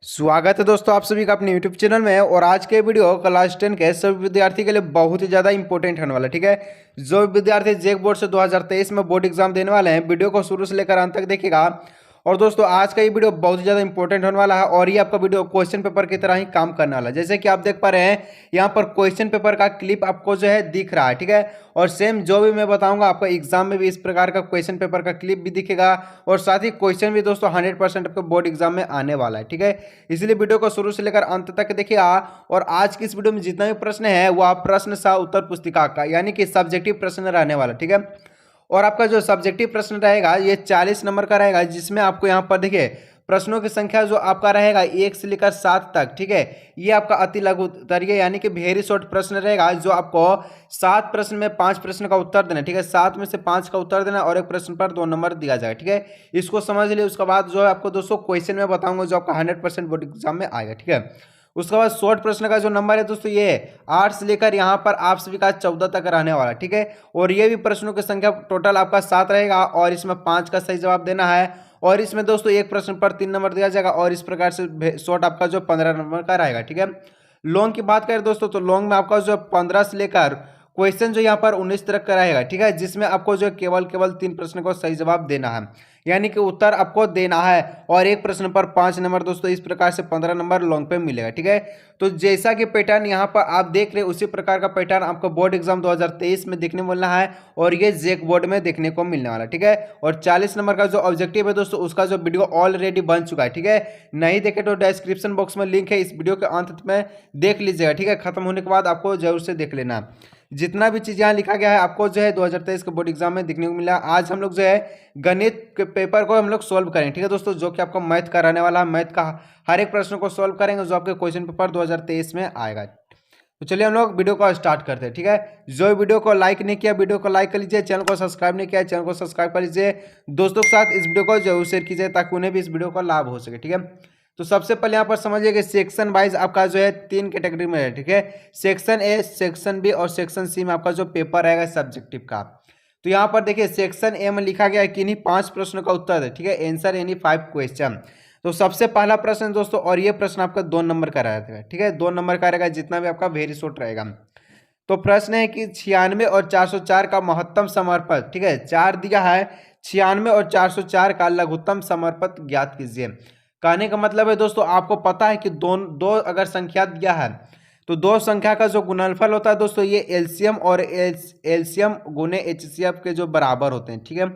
स्वागत है दोस्तों आप सभी का अपने YouTube चैनल में। और आज के वीडियो क्लास 10 के सभी विद्यार्थी के लिए बहुत ही ज़्यादा इंपॉर्टेंट होने वाला है। ठीक है, जो विद्यार्थी जेक बोर्ड से 2023 में बोर्ड एग्जाम देने वाले हैं, वीडियो को शुरू से लेकर अंत तक देखिएगा। और दोस्तों आज का ये वीडियो बहुत ही ज़्यादा इंपॉर्टेंट होने वाला है और ये आपका वीडियो क्वेश्चन पेपर की तरह ही काम करने वाला है। जैसे कि आप देख पा रहे हैं यहाँ पर क्वेश्चन पेपर का क्लिप आपको जो है दिख रहा है। ठीक है, और सेम जो भी मैं बताऊंगा आपका एग्जाम में भी इस प्रकार का क्वेश्चन पेपर का क्लिप भी दिखेगा और साथ ही क्वेश्चन भी दोस्तों 100% आपके बोर्ड एग्जाम में आने वाला है। ठीक है, इसलिए वीडियो को शुरू से लेकर अंत तक देखिएगा। और आज की इस वीडियो में जितना भी प्रश्न है वो आप प्रश्न सह उत्तर पुस्तिका का यानी कि सब्जेक्टिव प्रश्न रहने वाला। ठीक है, और आपका जो सब्जेक्टिव प्रश्न रहेगा ये 40 नंबर का रहेगा, जिसमें आपको यहाँ पर देखिए प्रश्नों की संख्या जो आपका रहेगा 1 से लेकर 7 तक। ठीक है, ये आपका अति लघु उत्तरीय यानी कि वेरी शॉर्ट प्रश्न रहेगा, जो आपको 7 प्रश्न में 5 प्रश्न का उत्तर देना। ठीक है, 7 में से 5 का उत्तर देना और एक प्रश्न पर 2 नंबर दिया जाएगा। ठीक है, इसको समझ लिए। उसके बाद जो है आपको दोस्तों क्वेश्चन में बताऊंगा जो आपका 100% बोर्ड एग्जाम में आएगा। ठीक है, उसके बाद शॉर्ट प्रश्न का जो नंबर है दोस्तों ये 8 से लेकर यहाँ पर आप सभी का 14 तक रहने वाला। ठीक है, और ये भी प्रश्नों की संख्या टोटल आपका 7 रहेगा और इसमें 5 का सही जवाब देना है। और इसमें दोस्तों एक प्रश्न पर 3 नंबर दिया जाएगा और इस प्रकार से शॉर्ट आपका जो 15 नंबर का रहेगा। ठीक है, लॉन्ग की बात करें दोस्तों तो लॉन्ग में आपका जो 15 से लेकर क्वेश्चन जो यहाँ पर 19 तक का रहेगा। ठीक है, जिसमें आपको जो केवल 3 प्रश्न को सही जवाब देना है यानी कि उत्तर आपको देना है और एक प्रश्न पर 5 नंबर दोस्तों, इस प्रकार से 15 नंबर लॉन्ग पे मिलेगा। ठीक है, तो जैसा कि पैटर्न यहाँ पर आप देख रहे हैं उसी प्रकार का पैटर्न आपको बोर्ड एग्जाम 2023 में देखने मिलना है और ये जेक बोर्ड में देखने को मिलने वाला। ठीक है, और 40 नंबर का जो ऑब्जेक्टिव है दोस्तों उसका जो वीडियो ऑलरेडी बन चुका है। ठीक है, नहीं देखे तो डिस्क्रिप्शन बॉक्स में लिंक है, इस वीडियो के अंत में देख लीजिएगा। ठीक है, खत्म होने के बाद आपको जरूर से देख लेना। जितना भी चीज़ यहाँ लिखा गया है आपको जो है 2023 के बोर्ड एग्जाम में देखने को मिला। आज हम लोग जो है गणित के पेपर को हम लोग सोल्व करेंगे। ठीक है दोस्तों, जो कि आपको मैथ का रहने वाला है, मैथ का हर एक प्रश्न को सोल्व करेंगे जो आपके क्वेश्चन पेपर 2023 में आएगा। तो चलिए हम लोग वीडियो को स्टार्ट करते हैं। ठीक है, जो वीडियो को लाइक नहीं किया वीडियो को लाइक कर लीजिए, चैनल को सब्सक्राइब नहीं किया चैनल को सब्सक्राइब कर लीजिए, दोस्तों के साथ इस वीडियो को जरूर शेयर कीजिए ताकि उन्हें भी इस वीडियो का लाभ हो सके। ठीक है, तो सबसे पहले यहाँ पर समझिए कि सेक्शन वाइज आपका जो है 3 कैटेगरी में है। ठीक है, सेक्शन ए, सेक्शन बी और सेक्शन सी में आपका जो पेपर रहेगा सब्जेक्टिव का। तो यहाँ पर देखिए सेक्शन ए में लिखा गया है कि इन्हीं 5 प्रश्नों का उत्तर है। ठीक है, आंसर एनी 5 क्वेश्चन। तो सबसे पहला प्रश्न दोस्तों, और ये प्रश्न आपका 2 नंबर का रहेगा। ठीक है, 2 नंबर का रहेगा, जितना भी आपका वेरी शॉर्ट रहेगा। तो प्रश्न है कि 96 और 404 का महत्तम समर्पक। ठीक है, 4 दिया है, 96 और 404 का लघुत्तम समर्पक ज्ञात कीजिए। कहने का मतलब है दोस्तों आपको पता है कि दो अगर संख्या दिया है तो दो संख्या का जो गुणनफल होता है दोस्तों ये एलसीएम और एलसीएम गुने एचसीएफ के जो बराबर होते हैं। ठीक है,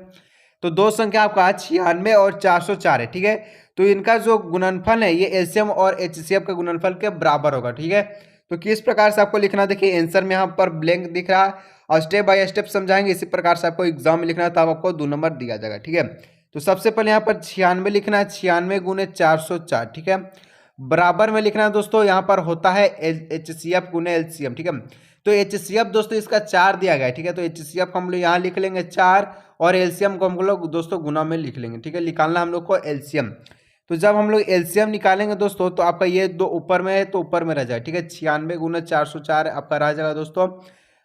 तो दो संख्या आपका 96 और 404 है। ठीक है, तो इनका जो गुणनफल है ये एलसीएम और एचसीएफ के गुणनफल के बराबर होगा। ठीक है, तो किस प्रकार से आपको लिखना, देखिए आंसर में यहाँ पर ब्लैंक दिख रहा है और स्टेप बाय स्टेप समझाएंगे। इसी प्रकार से आपको एग्जाम में लिखना है तब आपको 2 नंबर दिया जाएगा। ठीक है, तो सबसे पहले यहाँ पर 96 लिखना है, 96 गुने 404। ठीक है, बराबर में लिखना है दोस्तों, यहाँ पर होता है एचसीएफ गुने एलसीएम। ठीक है, तो एचसीएफ दोस्तों इसका 4 दिया गया है। ठीक है, तो एचसीएफ हम लोग यहाँ लिख लेंगे 4 और एलसीएम को हम लोग दोस्तों गुना में लिख लेंगे। ठीक है, निकालना हम लोग को एलसीएम। तो जब हम लोग एलसीएम निकालेंगे दोस्तों तो आपका ये 2 ऊपर में है तो ऊपर में रह जाएगा। ठीक है, 96 गुना 404 आपका रह जाएगा दोस्तों,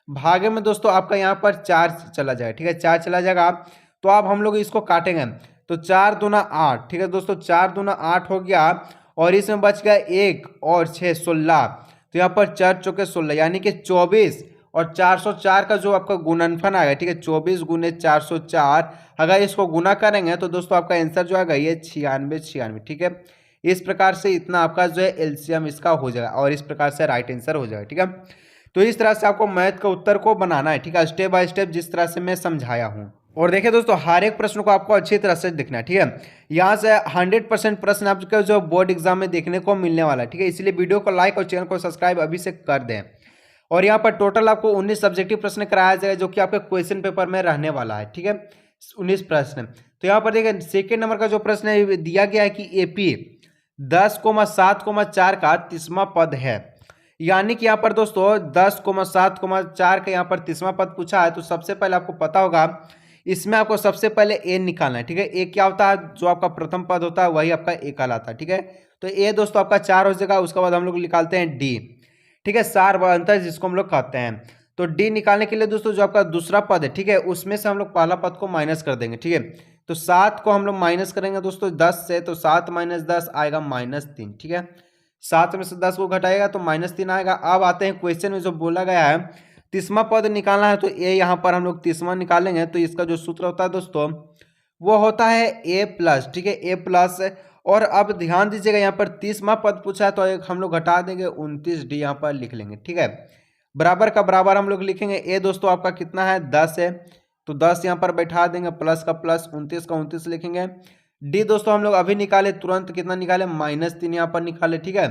भागे में दोस्तों आपका यहाँ पर 4 चला जाएगा। ठीक है, 4 चला जाएगा तो अब हम लोग इसको काटेंगे तो 4 दूना 8। ठीक है दोस्तों, 4 दूना 8 हो गया और इसमें बच गया 1 और 6 16। तो यहाँ पर 4 चौके 16 यानी कि 24 और 404 का जो आपका गुणनफल आएगा। ठीक है, 24 गुने 404 अगर इसको गुना करेंगे तो दोस्तों आपका आंसर जो आएगा ये 96। ठीक है, इस प्रकार से इतना आपका जो है एलसीएम इसका हो जाएगा और इस प्रकार से राइट आंसर हो जाएगा। ठीक है, तो इस तरह से आपको मैथ का उत्तर को बनाना है। ठीक है, स्टेप बाय स्टेप जिस तरह से मैं समझाया हूँ। और देखिए दोस्तों हर एक प्रश्न को आपको अच्छी तरह से दिखना है। ठीक है, यहाँ से 100% प्रश्न आपके जो बोर्ड एग्जाम में देखने को मिलने वाला है। ठीक है, इसलिए वीडियो को लाइक और चैनल को सब्सक्राइब अभी से कर दें। और यहाँ पर टोटल आपको 19 सब्जेक्टिव प्रश्न कराया जाएगा जो कि आपके क्वेश्चन पेपर में रहने वाला है। ठीक है, 19 प्रश्न। तो यहाँ पर देखिए सेकेंड नंबर का जो प्रश्न है दिया गया है कि एपी 10,7,4 का 30वां पद है। यानी कि यहाँ पर दोस्तों 10,7,4 का यहाँ पर 30वां पद पूछा है। तो सबसे पहले आपको पता होगा इसमें आपको सबसे पहले ए निकालना है। ठीक है, ए क्या होता है, जो आपका प्रथम पद होता है वही आपका ए कहलाता है। ठीक है, तो ए दोस्तों आपका 4 हो जाएगा। उसके बाद हम लोग निकालते हैं डी। ठीक है, सार अंतर जिसको हम लोग कहते हैं। तो डी निकालने के लिए दोस्तों जो आपका दूसरा पद है, ठीक है, उसमें से हम लोग पहला पद को माइनस कर देंगे। ठीक है, तो 7 को हम लोग माइनस करेंगे दोस्तों 10 से, तो 7 माइनस 10 आएगा -3। ठीक है, 7 में से 10 को घटाएगा तो -3 आएगा। अब आते हैं क्वेश्चन में जो बोला गया है तीसरा पद निकालना है, तो ये यहाँ पर हम लोग तीसरा निकालेंगे। तो इसका जो सूत्र होता है दोस्तों वो होता है ए प्लस। ठीक है, ए प्लस। और अब ध्यान दीजिएगा यहाँ पर तीसरा पद पूछा है तो एक हम लोग घटा देंगे 29D यहाँ पर लिख लेंगे। ठीक है, बराबर का बराबर हम लोग लिखेंगे। ए दोस्तों आपका कितना है 10 है, तो 10 यहाँ पर बैठा देंगे, प्लस का प्लस 29 का 29 लिखेंगे। डी दोस्तों हम लोग अभी निकाले तुरंत, कितना निकाले -3 यहाँ पर निकाले। ठीक है,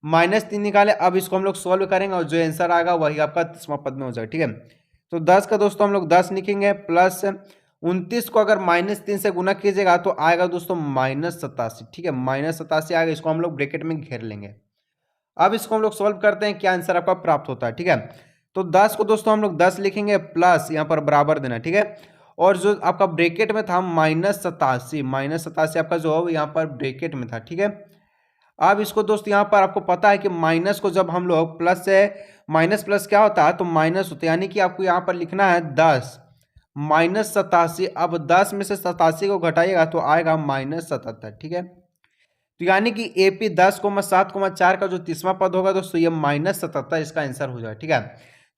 -3 निकाले। अब इसको हम लोग सॉल्व करेंगे और जो आंसर आएगा वही आपका तीसरा पद में हो जाएगा। ठीक है, तो 10 का दोस्तों हम लोग 10 लिखेंगे, प्लस 29 को अगर -3 से गुना कीजिएगा तो आएगा दोस्तों -87। ठीक है, -87 आएगा, इसको हम लोग ब्रैकेट में घेर लेंगे। अब इसको हम लोग सॉल्व करते हैं, क्या आंसर आपका प्राप्त होता है। ठीक है, तो 10 को दोस्तों हम लोग 10 लिखेंगे, प्लस यहाँ पर बराबर देना। ठीक है, और जो आपका ब्रैकेट में था -87 आपका जो यहाँ पर ब्रैकेट में था। ठीक है, अब इसको दोस्त यहाँ पर आपको पता है कि माइनस को जब हम लोग प्लस से माइनस प्लस क्या होता है तो माइनस होता है, यानी कि आपको यहाँ पर लिखना है 10 -87। अब 10 में से 87 को घटाइएगा तो आएगा -77। ठीक है, तो यानी कि AP 10,7,4 का जो तीसरा पद होगा दोस्तों ये -77 इसका आंसर हो जाएगा। ठीक है,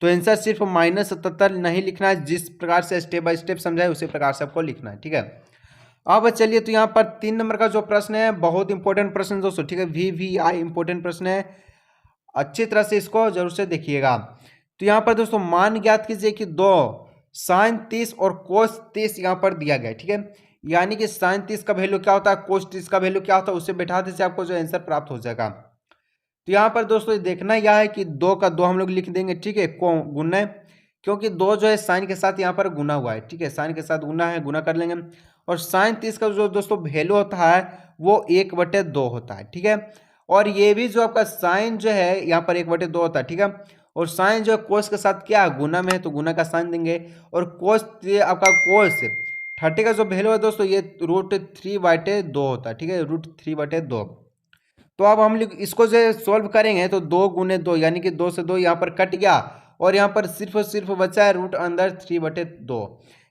तो आंसर सिर्फ -77 नहीं लिखना है, जिस प्रकार से स्टेप बाय स्टेप समझाए उसी प्रकार से आपको लिखना है। ठीक है, अब चलिए तो यहाँ पर 3 नंबर का जो प्रश्न है बहुत इंपॉर्टेंट प्रश्न दोस्तों। ठीक है, VVI इंपॉर्टेंट प्रश्न है, अच्छी तरह से इसको जरूर से देखिएगा। तो यहाँ पर दोस्तों मान ज्ञात कीजिए कि 2 sin 30 और cos 30 यहाँ पर दिया गया है। ठीक है, यानी कि sin 30 का वैल्यू क्या होता है, cos 30 का वैल्यू क्या होता है, उससे बैठाते से आपको जो आंसर प्राप्त हो जाएगा। तो यहाँ पर दोस्तों देखना यह है कि 2 का 2 हम लोग लिख देंगे। ठीक है, गुना, क्योंकि 2 जो है साइन के साथ यहाँ पर गुना हुआ है। ठीक है, साइन के साथ गुना है, गुना कर लेंगे। और साइन 30 का जो दोस्तों वैल्यू होता है वो 1/2 होता है। ठीक है, और ये भी जो आपका साइन जो है यहाँ पर 1/2 होता है। ठीक है, और साइन जो है कोस के साथ क्या गुना में है तो गुना का साइन देंगे। और कोस आपका कोस 30 का जो वैल्यू है दोस्तों ये √3/2 होता है। ठीक है, √3/2। तो अब हम लोग इसको जो सोल्व करेंगे तो 2 गुने 2 यानी कि 2 से 2 यहाँ पर कट गया और यहाँ पर सिर्फ और सिर्फ बचा है रूट अंदर 3/2,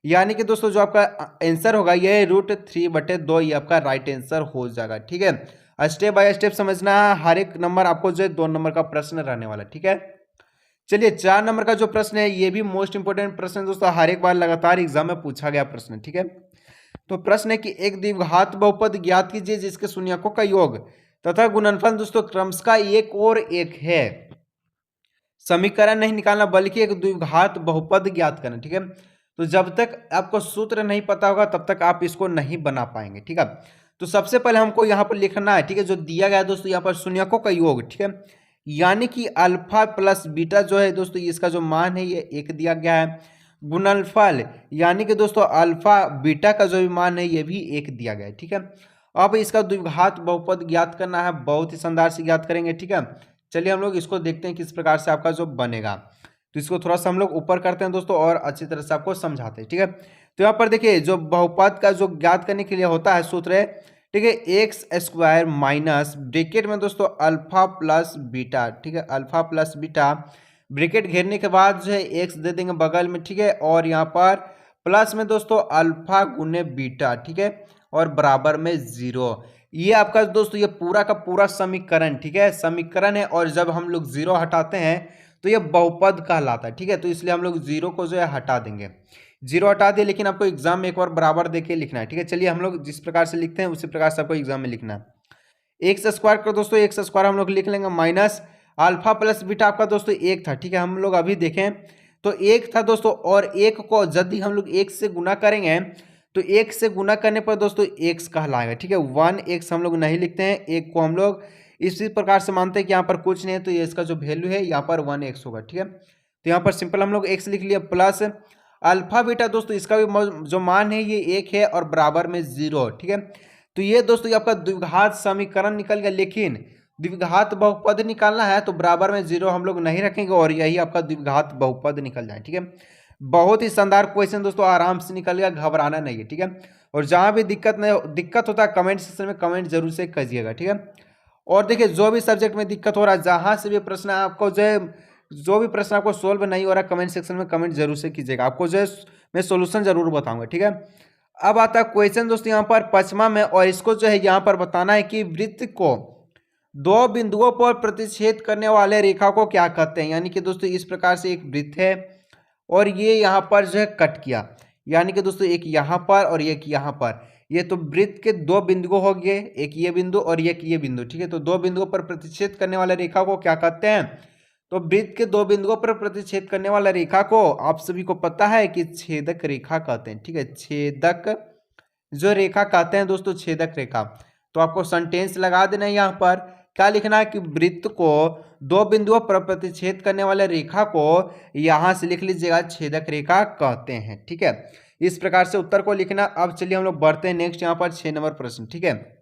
यानी कि दोस्तों जो आपका आंसर होगा ये √3/2 ये आपका राइट आंसर हो जाएगा। ठीक है, स्टेप बाय स्टेप समझना है, हर एक नंबर आपको जो है 2 नंबर का प्रश्न रहने वाला। ठीक है, चलिए 4 नंबर का जो प्रश्न है ये भी मोस्ट इंपोर्टेंट प्रश्न दोस्तों, हर एक बार लगातार एग्जाम में पूछा गया प्रश्न। ठीक है, तो प्रश्न है कि एक द्विघात बहुपद ज्ञात कीजिए जिसके शून्यकों का योग तथा गुणनफल दोस्तों क्रमशः 1 और 1 है। समीकरण नहीं निकालना बल्कि एक द्विघात बहुपद ज्ञात करना। ठीक है, तो जब तक आपको सूत्र नहीं पता होगा तब तक आप इसको नहीं बना पाएंगे। ठीक है, तो सबसे पहले हमको यहाँ पर लिखना है। ठीक है, जो दिया गया है दोस्तों यहाँ पर शून्यकों का योग। ठीक है, यानी कि अल्फा प्लस बीटा जो है दोस्तों इसका जो मान है ये 1 दिया गया है। गुणनफल यानी कि दोस्तों अल्फा बीटा का जो भी मान है ये भी 1 दिया गया है। ठीक है, अब इसका द्विघात बहुपद ज्ञात करना है, बहुत ही शानदार से ज्ञात करेंगे। ठीक है, चलिए हम लोग इसको देखते हैं किस प्रकार से आपका जो बनेगा। तो इसको थोड़ा सा हम लोग ऊपर करते हैं दोस्तों और अच्छी तरह से आपको समझाते हैं। ठीक है, तो यहाँ पर देखिए जो बहुपद का जो ज्ञात करने के लिए होता है सूत्र है, ठीक है, x² माइनस ब्रैकेट में दोस्तों अल्फा प्लस बीटा। ठीक है, अल्फा प्लस बीटा ब्रैकेट घेरने के बाद जो है x दे देंगे बगल में। ठीक है, और यहाँ पर प्लस में दोस्तों अल्फा गुने बीटा। ठीक है, और बराबर में 0। ये आपका दोस्तों ये पूरा का पूरा समीकरण, ठीक है, समीकरण है। और जब हम लोग 0 हटाते हैं तो ये बहुपद कहलाता है। ठीक है, तो इसलिए हम लोग 0 को जो है हटा देंगे। 0 हटा दिए, लेकिन आपको एग्जाम में एक बार बराबर देके लिखना है। ठीक है, चलिए हम लोग जिस प्रकार से लिखते हैं उसी प्रकार से आपको एग्जाम में लिखना है। x² को दोस्तों x² हम लोग लिख लेंगे माइनस अल्फा प्लस बीटा आपका दोस्तों 1 था। ठीक है, हम लोग अभी देखें तो 1 था दोस्तों, और 1 को यदि हम लोग 1 से गुना करेंगे तो 1 से गुना करने पर दोस्तों x कहलाएगा। ठीक है, 1x हम लोग नहीं लिखते हैं, 1 को हम लोग इसी प्रकार से मानते हैं कि यहाँ पर कुछ नहीं है तो ये इसका जो वैल्यू है यहाँ पर 1x होगा। ठीक है, तो यहाँ पर सिंपल हम लोग x लिख लिया प्लस अल्फा बीटा दोस्तों इसका भी जो मान है ये 1 है और बराबर में 0। ठीक है, तो ये दोस्तों ये आपका द्विघात समीकरण निकल गया, लेकिन द्विघात बहुपद निकालना है तो बराबर में 0 हम लोग नहीं रखेंगे और यही आपका द्विघात बहुपद निकल जाए। ठीक है, बहुत ही शानदार क्वेश्चन दोस्तों, आराम से निकल गया, घबराना नहीं है। ठीक है, और जहां भी दिक्कत होता है कमेंट सेक्शन में कमेंट जरूर से कीजिएगा। ठीक है, और देखिए जो भी सब्जेक्ट में दिक्कत हो रहा है, जहां से भी प्रश्न आपको जो भी प्रश्न आपको सोल्व नहीं हो रहा, कमेंट सेक्शन में कमेंट जरूर से कीजिएगा, आपको जो है मैं सोल्यूशन जरूर बताऊंगा। ठीक है, अब आता है क्वेश्चन दोस्तों यहाँ पर पचमा में, और इसको जो है यहाँ पर बताना है कि वृत्त को दो बिंदुओं पर प्रतिच्छेद करने वाले रेखा को क्या कहते हैं। यानी कि दोस्तों इस प्रकार से एक वृत्त है और ये यहाँ पर जो है कट किया, यानी कि दोस्तों एक यहाँ पर और एक यहाँ पर, ये तो वृत्त के दो बिंदु हो गए, एक ये बिंदु और एक ये बिंदु, ठीक है। तो दो बिंदुओं पर प्रतिच्छेद करने वाले रेखा को क्या कहते हैं, तो वृत्त के दो बिंदुओं पर प्रतिच्छेद करने वाला रेखा को आप सभी को पता है कि छेदक रेखा कहते हैं, ठीक है। छेदक जो रेखा कहते हैं दोस्तों, छेदक रेखा। तो आपको सेंटेंस लगा देना है, यहाँ पर क्या लिखना है कि वृत्त को दो बिंदुओं पर प्रतिच्छेद करने वाले रेखा को यहां से लिख लीजिएगा छेदक रेखा कहते हैं, ठीक है। इस प्रकार से उत्तर को लिखना। अब चलिए हम लोग बढ़ते हैं नेक्स्ट यहाँ पर 6 नंबर प्रश्न, ठीक है।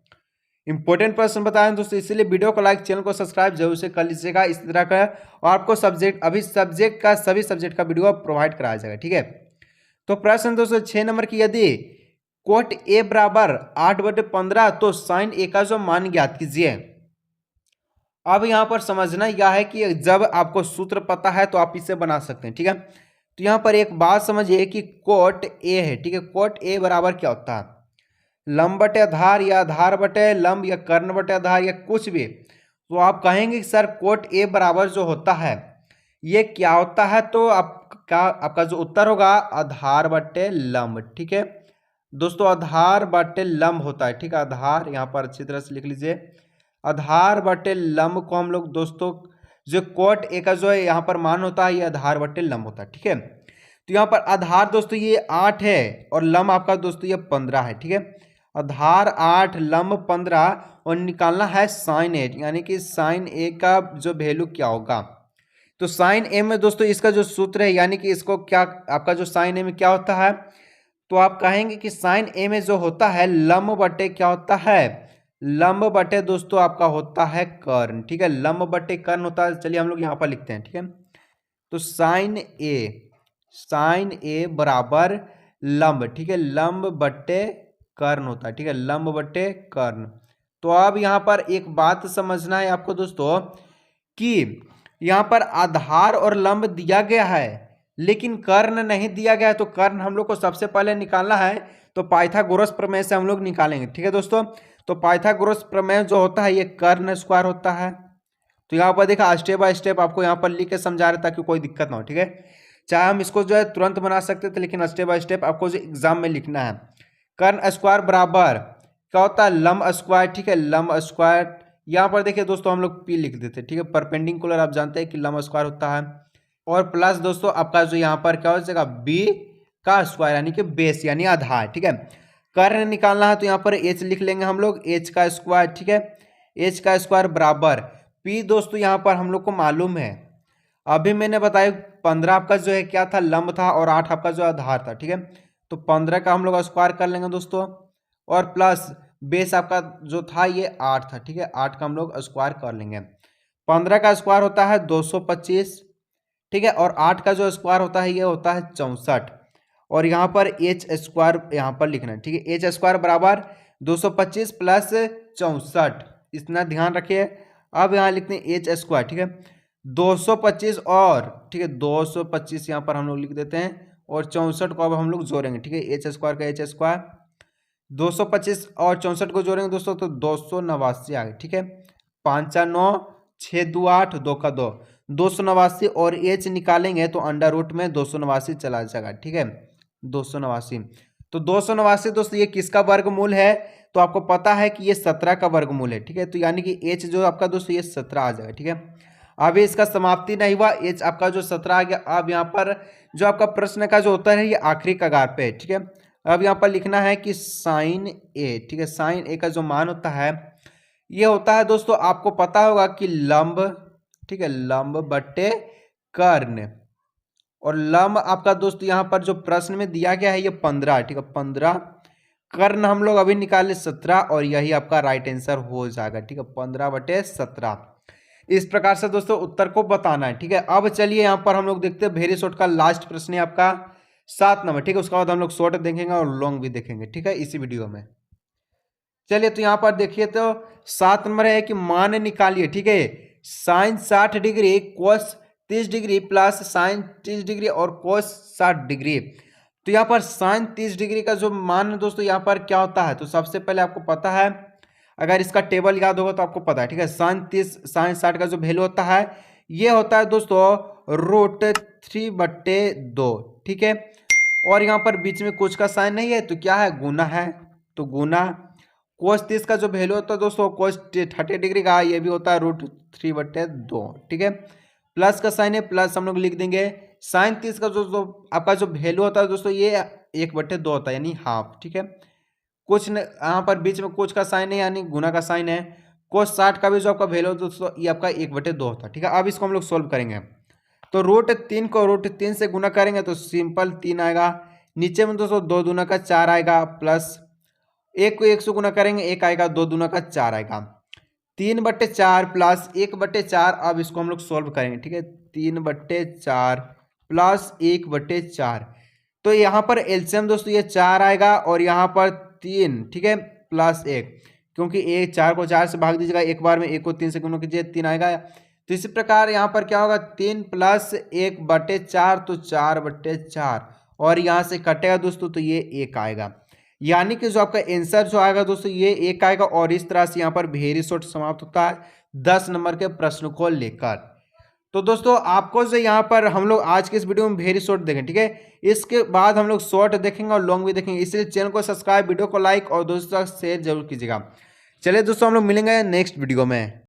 इंपॉर्टेंट प्रश्न बताएं दोस्तों, इसीलिए वीडियो को लाइक, चैनल को सब्सक्राइब जरूर से कर लीजिएगा इस तरह का, और आपको सभी सब्जेक्ट का वीडियो प्रोवाइड कराया जाएगा, ठीक है। तो प्रश्न दोस्तों 6 नंबर की, यदि कोट ए बराबर 8/15 तो साइन ए का जो मान ज्ञात कीजिए। अब यहाँ पर समझना यह है कि जब आपको सूत्र पता है तो आप इसे बना सकते हैं, ठीक है। तो यहाँ पर एक बात समझिए कि कोट ए है, ठीक है। कोट ए बराबर क्या होता है, लंब बटे आधार या आधार बटे लंब या कर्ण बटे आधार या कुछ भी। तो आप कहेंगे कि सर कोट ए बराबर जो होता है ये क्या होता है, तो आपका जो उत्तर होगा आधार बटे लंब, ठीक है दोस्तों। आधार बटे लंब होता है, ठीक है। आधार यहाँ पर अच्छी तरह से लिख लीजिए, आधार बटे लंब को हम लोग दोस्तों जो कोट ए का जो है यहाँ पर मान होता है ये आधार बटे लंब होता है, ठीक है। तो यहाँ पर आधार दोस्तों ये 8 है और लंब आपका दोस्तों ये 15 है, ठीक है। आधार 8 लंब 15 और निकालना है साइन ए, यानी कि साइन ए का जो वैल्यू क्या होगा। तो साइन ए में दोस्तों इसका जो सूत्र है, यानी कि इसको क्या आपका जो साइन ए में क्या होता है, तो आप कहेंगे कि साइन ए में जो होता है लंब बटे क्या होता है, लंब बटे दोस्तों आपका होता है कर्ण, ठीक है। लंब बटे कर्ण होता है। चलिए हम लोग यहाँ पर लिखते हैं, ठीक है। तो साइन ए बराबर लंब, ठीक है, लंब बटे कर्ण होता है, ठीक है, लंब बटे कर्ण। तो अब यहाँ पर एक बात समझना है आपको दोस्तों कि यहाँ पर आधार और लंब दिया गया है लेकिन कर्ण नहीं दिया गया है। तो कर्ण हम लोग को सबसे पहले निकालना है, तो पाइथागोरस प्रमेय से हम लोग निकालेंगे, ठीक है दोस्तों। तो पाइथागोरस प्रमेय जो होता है ये कर्ण स्क्वायर होता है। तो यहाँ पर देखा स्टेप बाय स्टेप आपको यहाँ पर लिख के समझा रहे ताकि कोई दिक्कत ना हो, ठीक है। चाहे हम इसको जो है तुरंत बना सकते थे, लेकिन स्टेप बाय स्टेप आपको जो एग्जाम में लिखना है। कर्ण स्क्वायर बराबर क्या होता है, लंब स्क्वायर, ठीक है, लंब स्क्वायर। यहाँ पर देखिए दोस्तों हम लोग पी लिख देते, ठीक है। परपेंडिकुलर आप जानते हैं कि लंब स्क्वायर होता है, और प्लस दोस्तों आपका जो यहाँ पर क्या हो जाएगा बी का स्क्वायर, यानी कि बेस यानी आधार, ठीक है। कर्ण निकालना है तो यहाँ पर एच लिख लेंगे हम लोग, एच का स्क्वायर, ठीक है। एच का स्क्वायर बराबर पी दोस्तों यहाँ पर हम लोग को मालूम है, अभी मैंने बताया 15 आपका जो है क्या था, लंब था, और 8 आपका जो आधार था, ठीक है। तो 15 का हम लोग स्क्वायर कर लेंगे दोस्तों, और प्लस बेस आपका जो था ये 8 था, ठीक है। 8 का हम लोग स्क्वायर कर लेंगे। 15 का स्क्वायर होता है 225, ठीक है, और 8 का जो स्क्वायर होता है ये होता है 64, और यहाँ पर एच स्क्वायर यहाँ पर लिखना है, ठीक है। एच स्क्वायर बराबर 225 प्लस 64, इतना ध्यान रखिए। अब यहाँ लिखते हैं एच स्क्वायर, ठीक है, 225 और, ठीक है, 225 यहाँ पर हम लोग लिख देते हैं, और 64 को अब हम लोग जोड़ेंगे, ठीक है। एच स्क्वायर का एच स्क्वायर 225 और 64 को जोड़ेंगे दोस्तों तो 289 आ गए, ठीक है। 5 9 6 2 8 2 का 2 289, और एच निकालेंगे तो अंडर रूट में 289 चला जाएगा, ठीक है, 289। तो 289 दोस्तों ये किसका वर्गमूल है, तो आपको पता है कि ये 17 का वर्गमूल है, ठीक है। तो यानी कि एच जो आपका दोस्तों ये 17 आ जाएगा, ठीक है। अभी इसका समाप्ति नहीं हुआ, एच आपका जो 17 आ गया। अब यहाँ पर जो आपका प्रश्न का जो उत्तर है ये आखिरी कगार पे है, ठीक है। अब यहाँ पर लिखना है कि साइन ए, ठीक है, साइन ए का जो मान होता है ये होता है दोस्तों, आपको पता होगा कि लंब, ठीक है, लंब बटे कर्ण, और लंब आपका दोस्त यहाँ पर जो प्रश्न में दिया गया है ये 15, ठीक है, 15, कर्ण हम लोग अभी निकाले 17, और यही आपका राइट आंसर हो जाएगा, ठीक है, 15/17। इस प्रकार से दोस्तों उत्तर को बताना है, ठीक है। अब चलिए यहाँ पर हम लोग देखते हैं वेरी शॉर्ट का लास्ट प्रश्न है आपका 7 नंबर, ठीक है। उसके बाद हम लोग शॉर्ट देखेंगे और लॉन्ग भी देखेंगे, ठीक है, इसी वीडियो में। चलिए तो यहाँ पर देखिए, तो 7 नंबर है कि मान निकालिए, ठीक है, sine 60 degree cos 30 degree plus sine 30 degree और कोस 60 डिग्री तो यहाँ पर साइन 30 डिग्री का जो मान है दोस्तों यहाँ पर क्या होता है, तो सबसे पहले आपको पता है, अगर इसका टेबल याद होगा तो आपको पता है, ठीक है। साइन 30 साइन 60 का जो वैल्यू होता है ये होता है दोस्तों √3/2, ठीक है। और यहाँ पर बीच में कुछ का साइन नहीं है तो क्या है, गुना है, तो गुना। कोस 30 का जो वैल्यू होता है दोस्तों कोस 30 डिग्री का, ये भी होता है √3/2, ठीक है। प्लस का साइन है, प्लस हम लोग लिख देंगे। साइन 30 का जो आपका जो वैल्यू होता है दोस्तों ये 1/2 होता है, यानी हाफ, ठीक है। कुछ यहाँ पर बीच में कुछ का साइन है यानी गुना का साइन है। कोस 60 का भी जो आपका वैल्यू दोस्तों ये आपका 1/2 होता है, ठीक है। अब इसको हम लोग सोल्व करेंगे, तो √3 को √3 से गुना करेंगे तो सिंपल 3 आएगा। नीचे में दोस्तों 2 दूना का 4 आएगा, प्लस 1 को 1 से गुना करेंगे 1 आएगा, 2 दूना का 4 आएगा, 3/4 प्लस 1/4। अब इसको हम लोग सोल्व करेंगे, ठीक है। 3/4 प्लस 1/4, तो यहाँ पर एलसीएम दोस्तों ये 4 आएगा और यहाँ पर 3, ठीक है, प्लस 1, क्योंकि 4 को 4 से भाग दीजिएगा एक बार में, 1 को 3 से गुना कीजिए 3 आएगा। तो इसी प्रकार यहाँ पर क्या होगा, 3 प्लस 1/4 तो 4/4, और यहाँ से कटेगा दोस्तों तो ये 1 आएगा, यानी कि जो आपका आंसर जो आएगा दोस्तों ये 1 आएगा। और इस तरह से यहाँ पर वेरी शॉर्ट समाप्त होता है 10 नंबर के प्रश्न को लेकर। तो दोस्तों आपको जो यहाँ पर हम लोग आज के इस वीडियो में वेरी शॉर्ट देखें, ठीक है। इसके बाद हम लोग शॉर्ट देखेंगे और लॉन्ग भी देखेंगे, इसलिए चैनल को सब्सक्राइब, वीडियो को लाइक और दोस्तों शेयर जरूर कीजिएगा। चलिए दोस्तों हम लोग मिलेंगे नेक्स्ट वीडियो में।